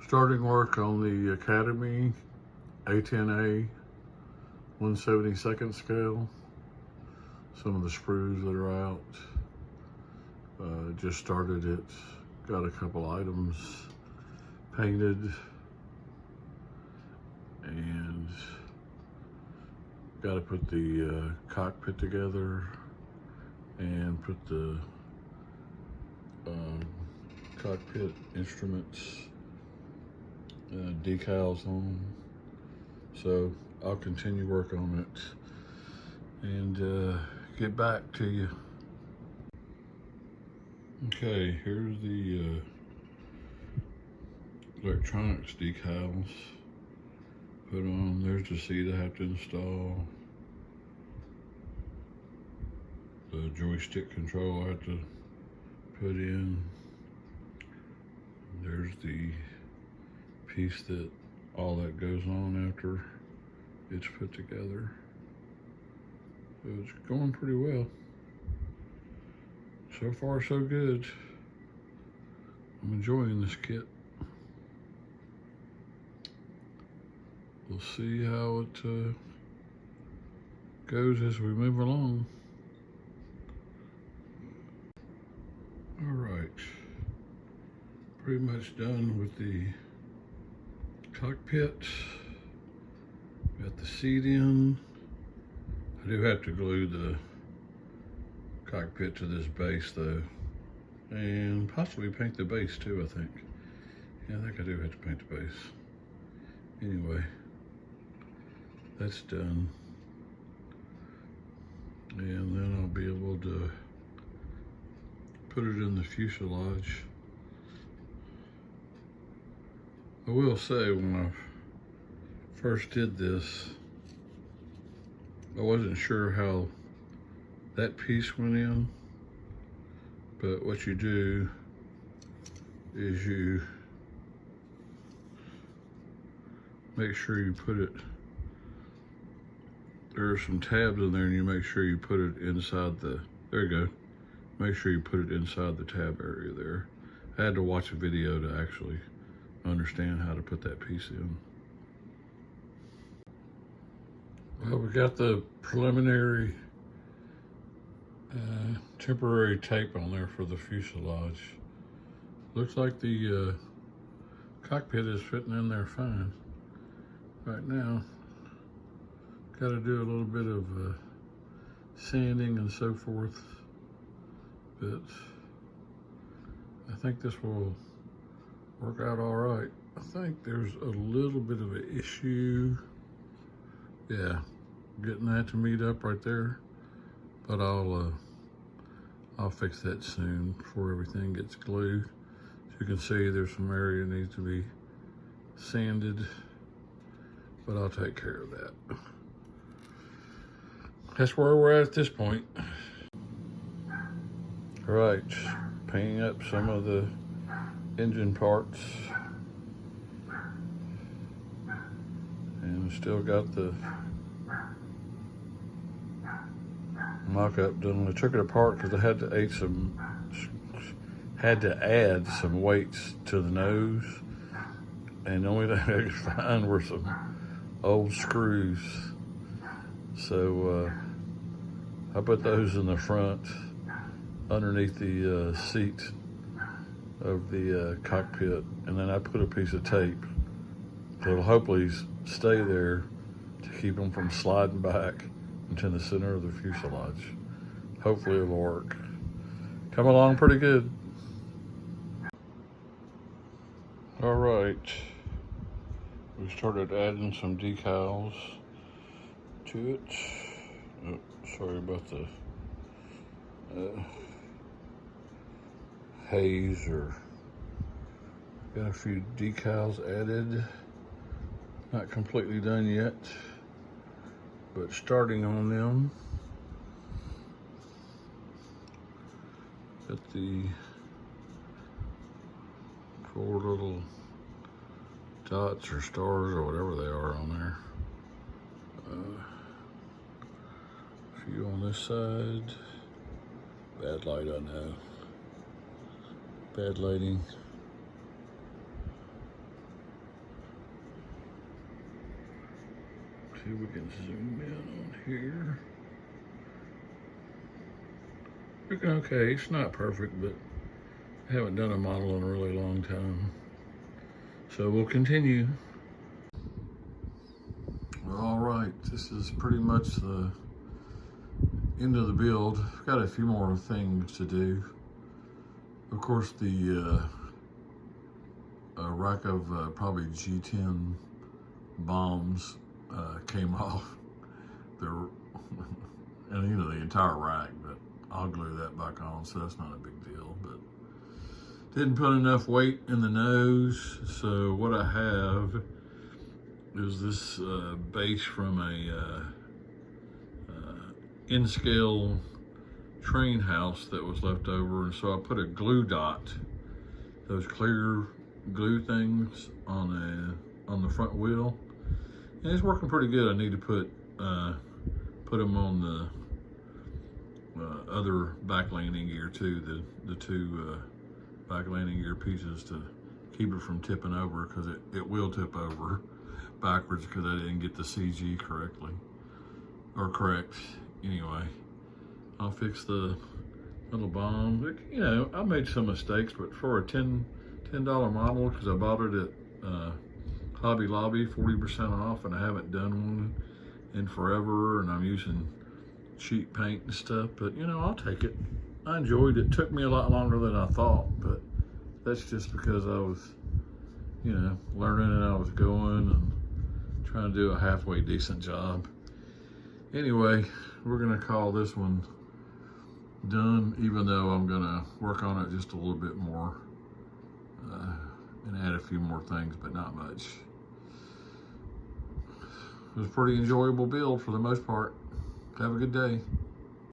Starting work on the Academy A-10A 1/72nd scale. Some of the sprues that are out. Just started it. Got a couple items painted and got to put the cockpit together and put the cockpit instruments decals on. So I'll continue work on it and get back to you. Okay, here's the electronics decals put on. There's the seat I have to install. The joystick control I have to put in. There's the piece that all that goes on after it's put together. So it's going pretty well. So far, so good. I'm enjoying this kit. We'll see how it goes as we move along. All right, pretty much done with the cockpit. Got the seat in. I do have to glue the cockpit to this base though, and possibly paint the base too, I think. Yeah, I think I do have to paint the base. Anyway, that's done. And then I'll be able to put it in the fuselage. I will say, when I first did this, I wasn't sure how that piece went in, but what you do is you make sure you put it, there are some tabs in there, and you make sure you put it inside the, there you go. Make sure you put it inside the tab area there. I had to watch a video to actually understand how to put that piece in. Well, we got the preliminary temporary tape on there for the fuselage. Looks like the cockpit is fitting in there fine. Right now, got to do a little bit of sanding and so forth, but I think this will work out all right. I think there's a little bit of an issue. Yeah, getting that to meet up right there, but I'll fix that soon before everything gets glued. As you can see, there's some area that needs to be sanded, but I'll take care of that. That's where we're at this point. All right, painting up some of the engine parts. And still got the mock-up done. I took it apart because I had to add some weights to the nose, and the only thing I could find were some old screws. So I put those in the front underneath the seat of the cockpit, and then I put a piece of tape that'll hopefully stay there to keep them from sliding back into the center of the fuselage. Hopefully it'll work. Come along pretty good. All right, we started adding some decals to it. Oh, sorry about the haze, or got a few decals added. Not completely done yet, but starting on them. Got the 4 little dots or stars or whatever they are on there. A few on this side. Bad light, I know. Bad lighting. See if we can zoom in on here. Looking okay. It's not perfect, but I haven't done a model in a really long time. So we'll continue. All right, this is pretty much the end of the build. I've got a few more things to do. Of course, the rack of probably G10 bombs came off. And you know, the entire rack, but I'll glue that back on, so that's not a big deal. But didn't put enough weight in the nose, so what I have is this base from a in-scale train house that was left over, and so I put a glue dot, those clear glue things, on the front wheel, and it's working pretty good. I need to put them on the other back landing gear too, the two back landing gear pieces, to keep it from tipping over, because it will tip over backwards because I didn't get the CG correctly, or correct. Anyway, I'll fix the little bomb. You know, I made some mistakes, but for a $10 model, because I bought it at Hobby Lobby, 40% off, and I haven't done one in forever, and I'm using cheap paint and stuff, but you know, I'll take it. I enjoyed it. It took me a lot longer than I thought, but that's just because I was, you know, learning, and I was going and trying to do a halfway decent job. Anyway, we're gonna call this one done, even though I'm gonna work on it just a little bit more and add a few more things, but not much. It was a pretty enjoyable build for the most part. Have a good day.